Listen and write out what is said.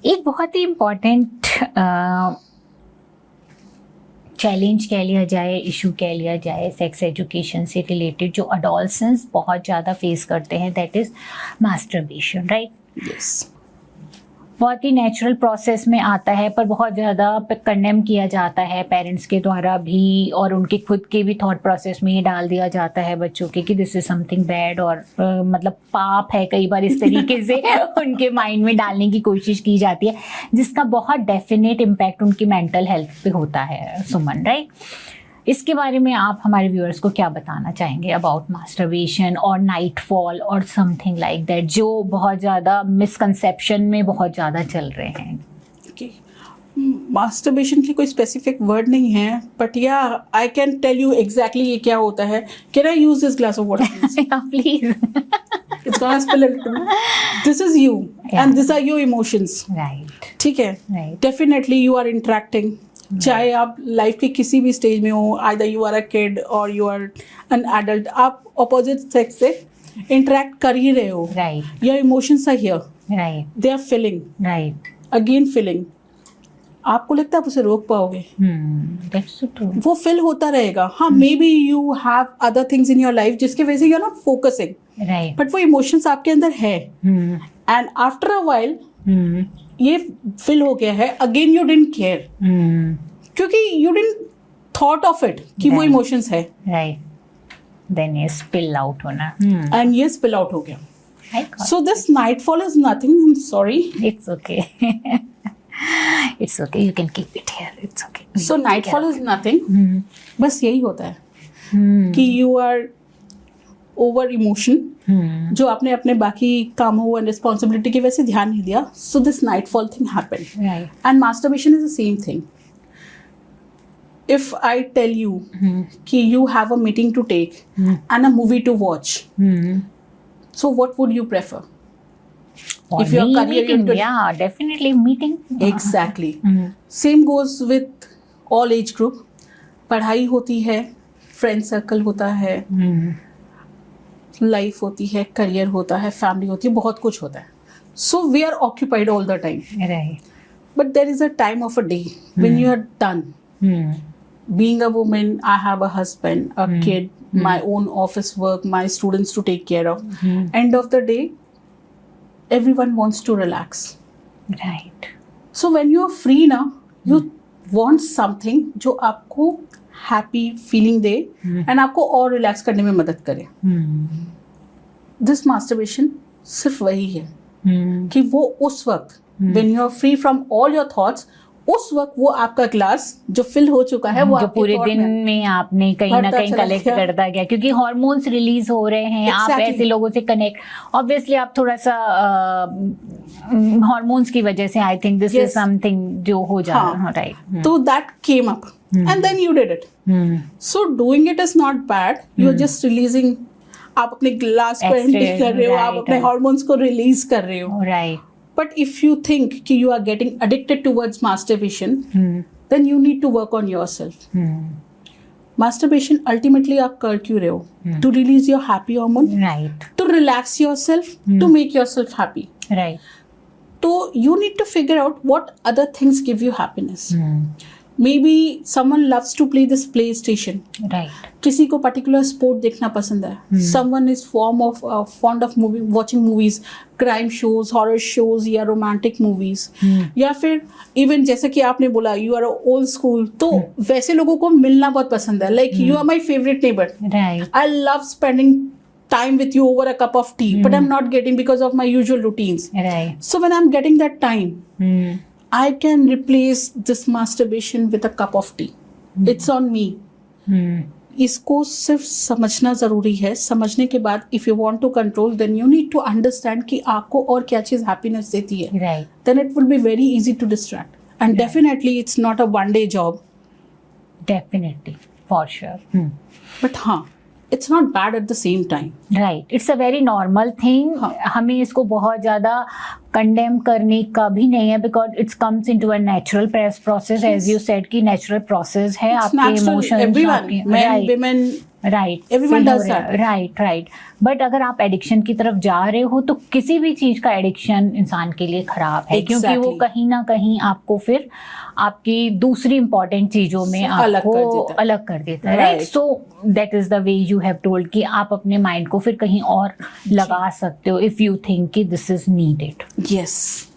एक बहुत ही important challenge कह लिया जाए, इशू कह लिया जाए, सेक्स एजुकेशन से रिलेटेड जो अडोलसेंस बहुत ज़्यादा फेस करते हैं, that is masturbation, right? Yes. बहुत ही नेचुरल प्रोसेस में आता है, पर बहुत ज़्यादा कंडेम किया जाता है पेरेंट्स के द्वारा भी, और उनके खुद के भी थॉट प्रोसेस में ये डाल दिया जाता है बच्चों के कि दिस इज समथिंग बैड, और मतलब पाप है, कई बार इस तरीके से उनके माइंड में डालने की कोशिश की जाती है, जिसका बहुत डेफिनेट इम्पैक्ट उनकी मेंटल हेल्थ पे होता है, सुमन, राइट? इसके बारे में आप हमारे व्यूअर्स को क्या बताना चाहेंगे अबाउट मास्टरबेशन और नाइटफॉल और समथिंग लाइक दैट, जो बहुत ज़्यादा मिसकंसेप्शन में बहुत ज़्यादा चल रहे हैं? मास्टरबेशन के कोई स्पेसिफिक वर्ड नहीं है, बट या I can tell you exactly ये क्या होता है. Can I use this glass of water please? It's gonna spill a little bit. This is you, and these are your emotions. Right. ठीक है. Right. Definitely you are interacting. चाहे आप life के किसी भी स्टेज में हो, either you are a kid or you are an adult, आप opposite sex से interact कर ही रहे हो. Right. Your emotions are here. Right. They are feeling. Right. Again feeling. आपको लगता है आप उसे रोक पाओगे? That's so true. वो फील होता रहेगा. हाँ, maybe you have other things in your life जिसके वजह से you are not focusing. Right. But वो इमोशंस आपके अंदर है, एंड आफ्टर अ वाइल ये फिल हो गया है. अगेन यू डिडंट केयर, क्योंकि you didn't thought of it कि वो इमोशंस है. राइट. देन ये स्पिल आउट होना, एंड ये स्पिल आउट हो गया. सो this nightfall is nothing. I am sorry. It's okay. It's okay, you can keep it here. It's okay. So nightfall is nothing. बस यही होता है कि यू आर ओवर इमोशन, जो आपने अपने बाकी कामों एंड रिस्पॉन्सिबिलिटी की वजह से ध्यान नहीं दिया. So this nightfall thing happened. And masturbation is the same thing. If I tell you कि you have a meeting to take and a movie to watch, so what would you prefer? If your career meeting, yeah, definitely meeting. Exactly. Same goes with all age group. पढ़ाई होती है, friend circle होता है, life होती है, career होता है, family होती है, बहुत कुछ होता है. So we are occupied all the time. Right. But there is a time of a day when you are done. Being a woman, I have a husband, a kid, my own office work, my students to take care of. End of the day, everyone wants to relax. Right. So when you are free now, you want something जो आपको happy feeling they and आपको और relax करने में मदद करे. This masturbation सिर्फ वही है कि वो उस वक्त when you are free from all your thoughts, उस वक्त वो आपका ग्लास जो फिल हो चुका है, वो जो पूरे दिन में आपने कहीं ना कहीं कलेक्ट करता गया, क्योंकि हार्मोन्स रिलीज हो रहे हैं. आप ऐसे लोगों से कनेक्ट, ऑब्वियसली आप थोड़ा सा हार्मोन्स की वजह से, I think this is something जो हो जा रहा है. राइट. तो that came up and then you did it. So doing it is not bad. You are just releasing. आप अपने ग्लास को एम्प्टी कर रहे हो, आप अपने हार्मोन्स को रिलीज कर रहे हो. Right. But if you think कि you are getting addicted towards masturbation, then you need to work on yourself. Masturbation ultimately आप कर क्यों रहे हो? To release your happy hormone. Right. To relax yourself. To make yourself happy. Right. So you need to figure out what other things give you happiness. Maybe someone loves to play this PlayStation. Right. किसी को particular sport देखना पसंद है. Someone is fond of watching movies, crime shows, horror shows या romantic movies. या फिर even जैसा कि आपने बोला you are old school, तो वैसे लोगों को मिलना बहुत पसंद है. Like you are my favorite neighbor. Right. I love spending time with you over a cup of tea, but I'm not getting because of my usual routines. Right. So when I'm getting that time, I can replace this masturbation with a cup of tea. It's on me. इसको सिर्फ समझना ज़रूरी है. समझने के बाद if you want to control, then you need to understand कि आपको और क्या चीज़ happiness देती है. Right. Then it will be very easy to distract. And definitely it's not a one day job. Definitely. For sure. But हाँ, it's not bad at the same time. Right. It's a very normal thing. हमें इसको बहुत ज़्यादा condemn करने का भी नहीं है, because it comes into a natural process, as you said कि natural process है. It's आपके natural. emotions, Everyone, men, women, right, Everyone does that. Right. But अगर आप एडिक्शन की तरफ जा रहे हो तो किसी भी चीज का एडिक्शन इंसान के लिए खराब है, क्योंकि वो Exactly. कहीं ना कहीं आपको फिर आपकी दूसरी इंपॉर्टेंट चीजों में आपको अलग कर देता है, right. Right. So that is the way you have told कि आप अपने माइंड को फिर कहीं और लगा सकते हो इफ यू थिंक कि दिस इज नीडेड. Yes.